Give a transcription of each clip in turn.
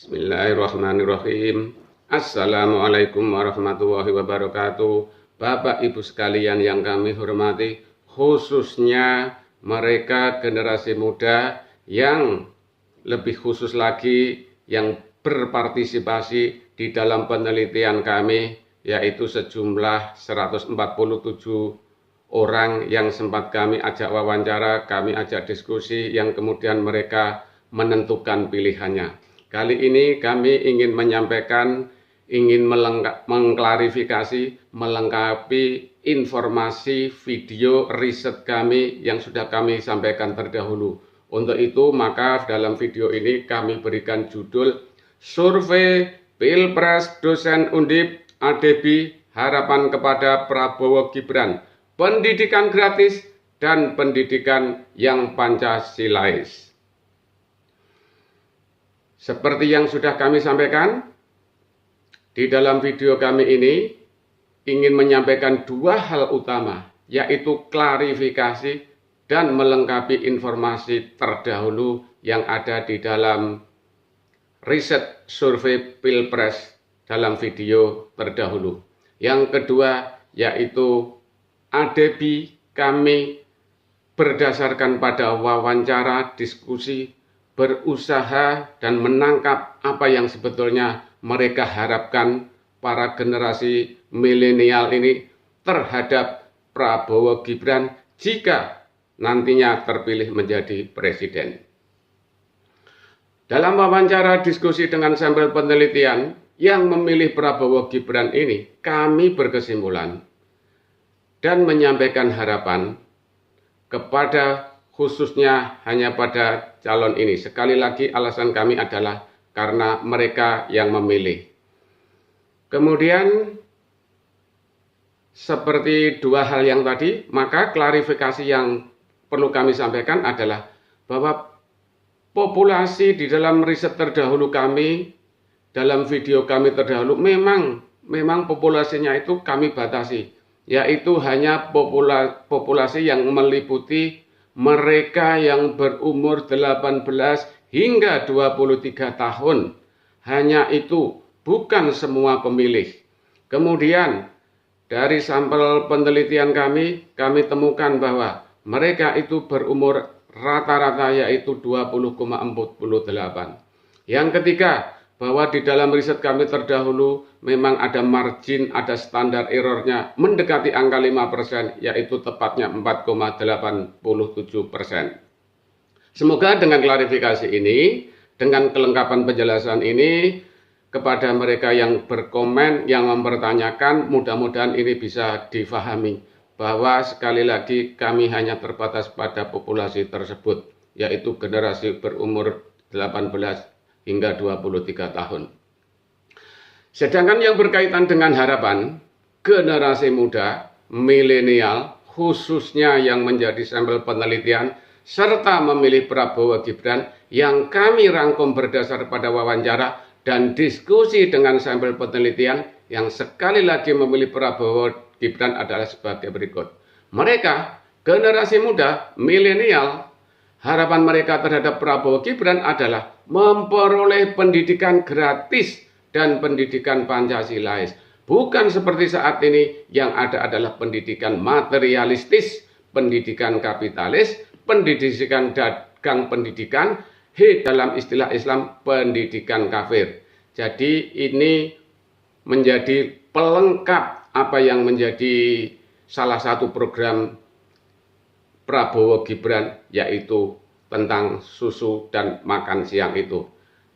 Bismillahirrahmanirrahim. Assalamualaikum warahmatullahi wabarakatuh. Bapak Ibu sekalian yang kami hormati, khususnya mereka generasi muda yang lebih khusus lagi yang berpartisipasi di dalam penelitian kami, yaitu sejumlah 147 orang yang sempat kami ajak wawancara, kami ajak diskusi, yang kemudian mereka menentukan pilihannya. Kali ini kami ingin menyampaikan, ingin mengklarifikasi, melengkapi informasi video riset kami yang sudah kami sampaikan terdahulu. Untuk itu maka dalam video ini kami berikan judul Survei Pilpres Dosen Undip ADEBI Harapan kepada Prabowo Gibran, Pendidikan Gratis dan Pendidikan yang Pancasilais. Seperti yang sudah kami sampaikan, di dalam video kami ini ingin menyampaikan dua hal utama, yaitu klarifikasi dan melengkapi informasi terdahulu yang ada di dalam riset survei Pilpres dalam video terdahulu. Yang kedua, yaitu ADEBI kami berdasarkan pada wawancara, diskusi, berusaha dan menangkap apa yang sebetulnya mereka harapkan para generasi milenial ini terhadap Prabowo Gibran jika nantinya terpilih menjadi presiden. Dalam wawancara diskusi dengan sampel penelitian yang memilih Prabowo Gibran ini, kami berkesimpulan dan menyampaikan harapan kepada khususnya hanya pada calon ini. Sekali lagi alasan kami adalah karena mereka yang memilih. Kemudian seperti dua hal yang tadi, maka klarifikasi yang perlu kami sampaikan adalah bahwa populasi di dalam riset terdahulu kami, dalam video kami terdahulu, memang populasinya itu kami batasi, yaitu hanya populasi yang meliputi mereka yang berumur 18 hingga 23 tahun. Hanya itu, bukan semua pemilih. Kemudian dari sampel penelitian kami temukan bahwa mereka itu berumur rata-rata yaitu 20,48. Yang ketiga, bahwa di dalam riset kami terdahulu memang ada margin, ada standar errornya mendekati angka 5%, yaitu tepatnya 4,87%. Semoga dengan klarifikasi ini, dengan kelengkapan penjelasan ini, kepada mereka yang berkomen, yang mempertanyakan, mudah-mudahan ini bisa difahami bahwa sekali lagi kami hanya terbatas pada populasi tersebut, yaitu generasi berumur 18 hingga 23 tahun. Sedangkan yang berkaitan dengan harapan generasi muda, milenial, khususnya yang menjadi sampel penelitian, serta memilih Prabowo Gibran yang kami rangkum berdasar pada wawancara dan diskusi dengan sampel penelitian yang sekali lagi memilih Prabowo Gibran adalah sebagai berikut. Mereka, generasi muda, milenial, harapan mereka terhadap Prabowo Gibran adalah memperoleh pendidikan gratis dan pendidikan Pancasilais. Bukan seperti saat ini yang ada adalah pendidikan materialistis, pendidikan kapitalis, pendidikan dagang pendidikan, dalam istilah Islam pendidikan kafir. Jadi ini menjadi pelengkap apa yang menjadi salah satu program Prabowo Gibran, yaitu tentang susu dan makan siang itu.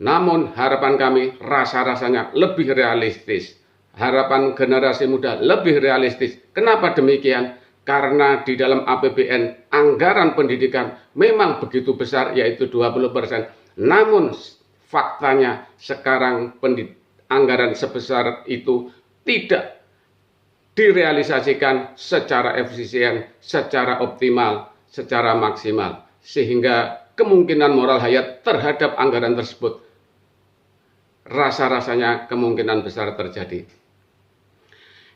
Namun harapan kami rasa-rasanya lebih realistis. Harapan generasi muda lebih realistis. Kenapa demikian? Karena di dalam APBN anggaran pendidikan memang begitu besar, yaitu 20%. Namun faktanya sekarang anggaran sebesar itu tidak direalisasikan secara efisien, secara optimal, secara maksimal. Sehingga kemungkinan moral hayat terhadap anggaran tersebut rasa-rasanya kemungkinan besar terjadi.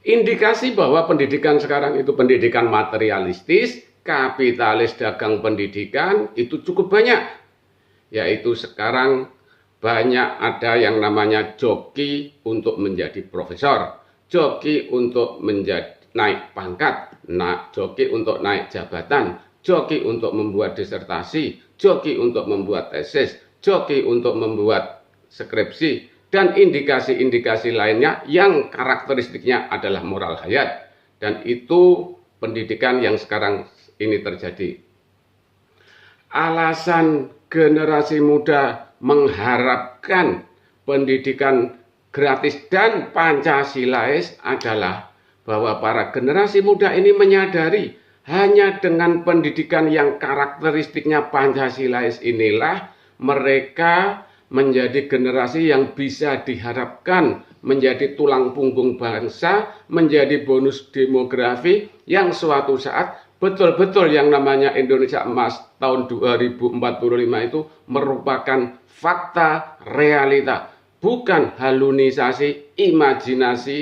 Indikasi bahwa pendidikan sekarang itu pendidikan materialistis, kapitalis, dagang pendidikan itu cukup banyak. Yaitu sekarang Banyak ada yang namanya joki untuk menjadi profesor, joki untuk naik pangkat, joki untuk naik jabatan, joki untuk membuat disertasi, joki untuk membuat tesis, joki untuk membuat skripsi, dan indikasi-indikasi lainnya yang karakteristiknya adalah moral hayat. Dan itu pendidikan yang sekarang ini terjadi. Alasan generasi muda mengharapkan pendidikan gratis dan Pancasilais adalah bahwa para generasi muda ini menyadari hanya dengan pendidikan yang karakteristiknya Pancasilais inilah mereka menjadi generasi yang bisa diharapkan menjadi tulang punggung bangsa, menjadi bonus demografi yang suatu saat betul-betul yang namanya Indonesia Emas tahun 2045 itu merupakan fakta realita, bukan halusinasi, imajinasi,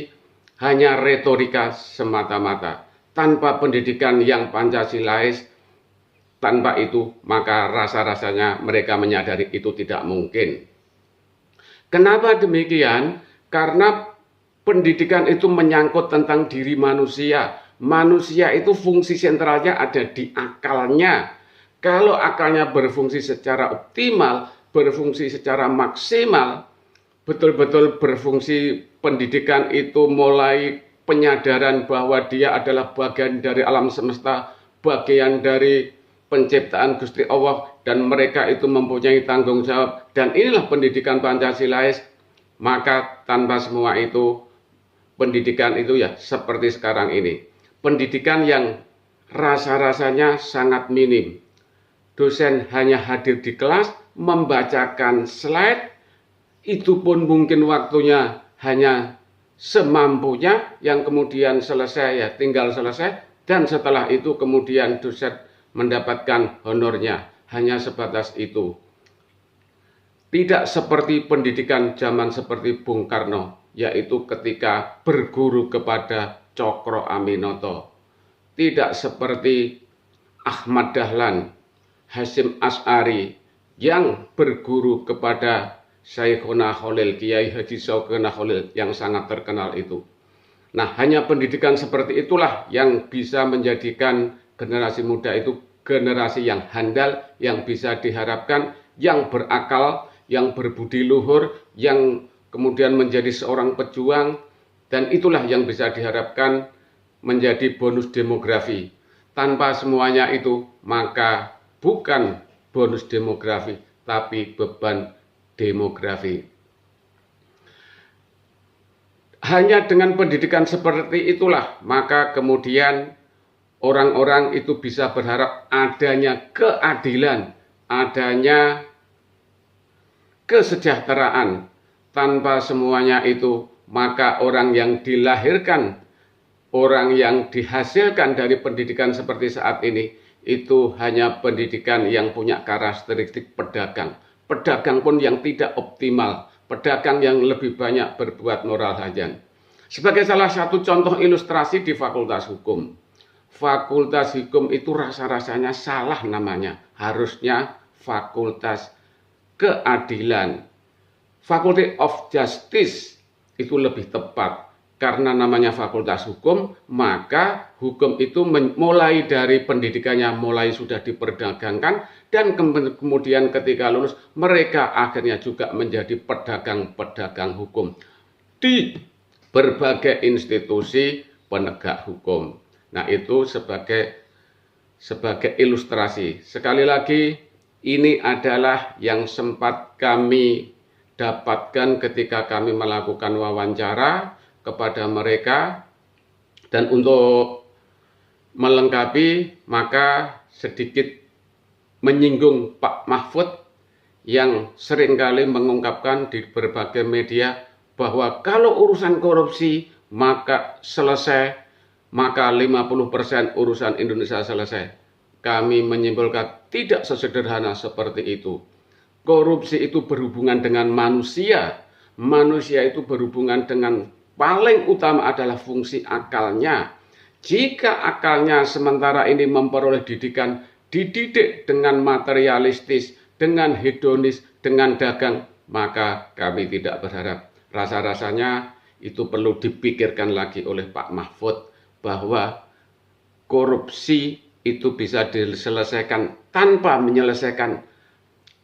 hanya retorika semata-mata. Tanpa pendidikan yang Pancasilais, tanpa itu maka rasa-rasanya mereka menyadari itu tidak mungkin. Kenapa demikian? Karena pendidikan itu menyangkut tentang diri manusia. Manusia itu fungsi sentralnya ada di akalnya. Kalau akalnya berfungsi secara optimal, berfungsi secara maksimal, betul-betul berfungsi, pendidikan itu mulai penyadaran bahwa dia adalah bagian dari alam semesta, bagian dari penciptaan Gusti Allah, dan mereka itu mempunyai tanggung jawab, dan inilah pendidikan Pancasilais. Maka tanpa semua itu, pendidikan itu ya seperti sekarang ini, pendidikan yang rasa-rasanya sangat minim. Dosen hanya hadir di kelas, membacakan slide, itu pun mungkin waktunya hanya semampunya, yang kemudian selesai ya tinggal selesai, dan setelah itu kemudian dosen mendapatkan honornya, hanya sebatas itu. Tidak seperti pendidikan zaman seperti Bung Karno, yaitu ketika berguru kepada Cokro Aminoto. Tidak seperti Ahmad Dahlan, Hasyim Asy'ari yang berguru kepada Syekhona Khalil, Kiai Haji Syekhona Khalil yang sangat terkenal itu. Nah, hanya pendidikan seperti itulah yang bisa menjadikan generasi muda itu generasi yang handal, yang bisa diharapkan, yang berakal, yang berbudi luhur, yang kemudian menjadi seorang pejuang, dan itulah yang bisa diharapkan menjadi bonus demografi. Tanpa semuanya itu, maka bukan bonus demografi, tapi beban demografi. Hanya dengan pendidikan seperti itulah, maka kemudian orang-orang itu bisa berharap adanya keadilan, adanya kesejahteraan. Tanpa semuanya itu, maka orang yang dilahirkan, orang yang dihasilkan dari pendidikan seperti saat ini, itu hanya pendidikan yang punya karakteristik pedagang. Pedagang pun yang tidak optimal, pedagang yang lebih banyak berbuat moral hajan. Sebagai salah satu contoh ilustrasi di Fakultas Hukum. Fakultas Hukum itu rasa-rasanya salah namanya. Harusnya Fakultas Keadilan. Faculty of Justice itu lebih tepat. Karena namanya Fakultas Hukum, maka hukum itu mulai dari pendidikannya mulai sudah diperdagangkan, dan kemudian ketika lulus mereka akhirnya juga menjadi pedagang-pedagang hukum di berbagai institusi penegak hukum. Nah, itu sebagai ilustrasi. Sekali lagi, ini adalah yang sempat kami dapatkan ketika kami melakukan wawancara kepada mereka. Dan untuk melengkapi, maka sedikit menyinggung Pak Mahfud yang seringkali mengungkapkan di berbagai media bahwa kalau urusan korupsi maka selesai, maka 50% urusan Indonesia selesai. Kami menyimpulkan tidak sesederhana seperti itu. Korupsi itu berhubungan dengan manusia. Manusia itu berhubungan dengan paling utama adalah fungsi akalnya. Jika akalnya sementara ini memperoleh didikan, dididik dengan materialistis, dengan hedonis, dengan dagang, maka kami tidak berharap. Rasa-rasanya itu perlu dipikirkan lagi oleh Pak Mahfud bahwa korupsi itu bisa diselesaikan tanpa menyelesaikan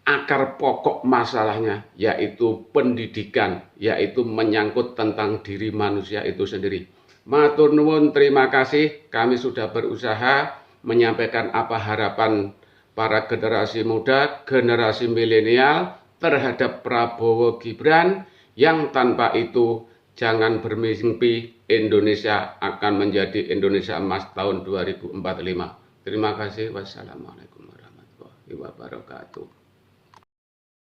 akar pokok masalahnya, yaitu pendidikan, yaitu menyangkut tentang diri manusia itu sendiri. Matur nuwun, terima kasih. Kami sudah berusaha menyampaikan apa harapan para generasi muda, generasi milenial terhadap Prabowo Gibran, yang tanpa itu jangan bermimpi Indonesia akan menjadi Indonesia emas tahun 2045. Terima kasih. Wassalamualaikum warahmatullahi wabarakatuh.